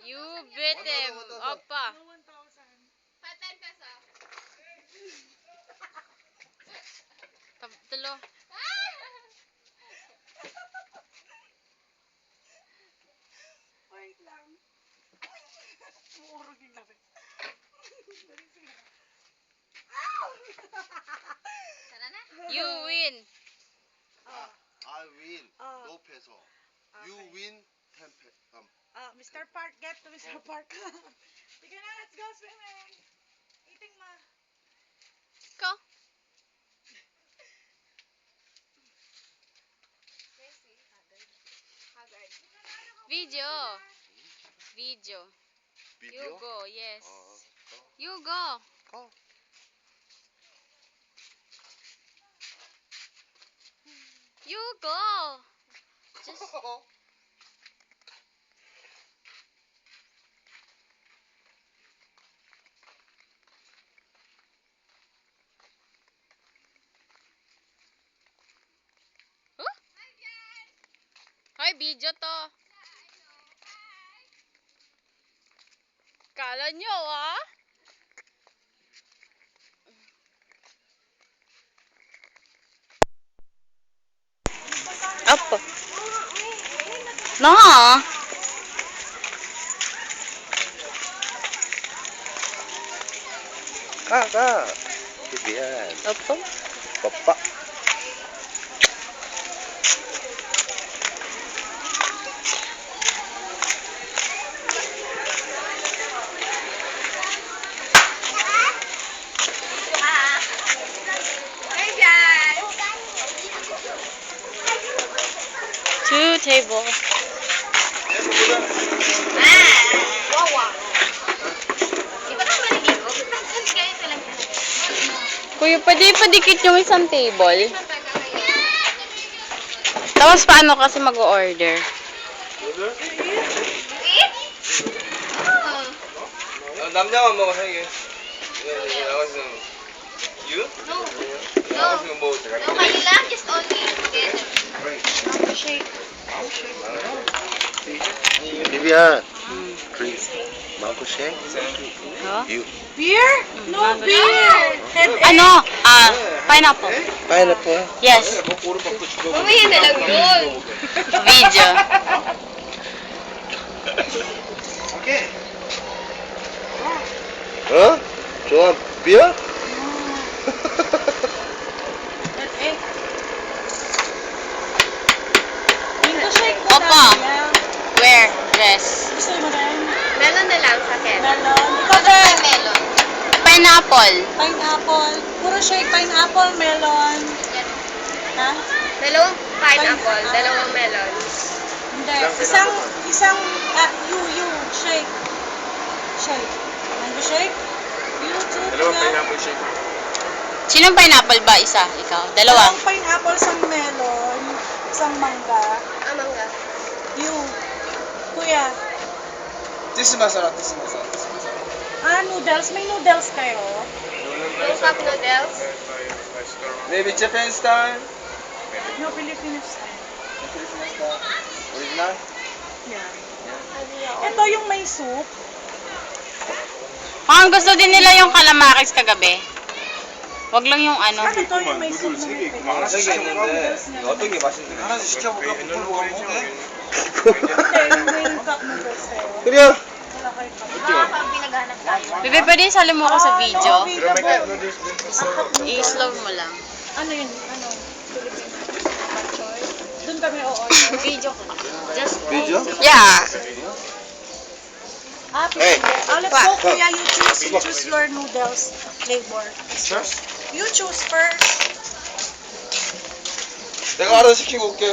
You beat him. Opa. No 1,000. 10 peso. Tulo. Wait lang. Muurog yung labi. Tara na. You win. I win. Oh. No peso. You win 10 peso. Mr. Park, get to Mr. Park. Sige na, let's go swimming. Eating ma. Go. Messi. Hazard. Video. Video. You Video? go. Yes. Go. You go. Go. You go. Just Huh? Hoy, video to. Kala nyo, ah? Up. No. Ka. Yan. Apa? Papa. Hey guys. 2 table. Wawa. Di ba naman nag-igo? Kasi ganito lang. Kuya, pwede padikit yung isang table. Tapos paano kasi mag-order? 남자만 먹어 세 개. 나가시는 you? No. 나가시는 뭐 제가 No, kanila. Just only together. Vivian. Please. Mango shake. Huh? You. Beer? No beer. Ano? Pineapple. Pineapple. Yes. Mamaya na lang yun. Video. Okay. 좋아. Beer? Mango shake mo Opa. na. Where? Dress. Gusto mo rin? Melon na lang sa akin. Melon. Ikaw Ano din. ba melon? Pineapple. Pineapple. Puro shake pineapple, melon. Ha? Dalawang pineapple, dalawang melon. Hindi. You. Shake. Shake. Mango shake? You too. Dalawang kuya. pineapple shake. Sinong pineapple ba? Isa? Ikaw? Dalawa? Dalawang pineapple, isang melon, isang mangga. Mangga. You. Kuya. This is masarap. Noodles. May noodles kayo? Yung cup noodles. Maybe Japan style. No, Filipino style. Filipino style. Original. Yeah. Ito yung may soup. Ang gusto din nila yung calamares kagabi. Wag lang yung ano. Ito yung may soup na may pwede. 하나씩 시켰는데 어떤 게 맛있는지. 하나씩 시켜볼까? 국물 먹으면 먹게. Hindi, yung may cup noodles kayo. 그래. Wala kayo cup. Pag pinaghanap tayo. Bebe, pwede sali mo ako sa video. Available. I-slow mo lang. Ano yun? Filipino. Choy. Doon kami o-order. Video ko. Just Video? Yeah. Hey. Let's go, kuya. You choose your noodles flavor. You choose first. 내가 알아서 시키고 올게.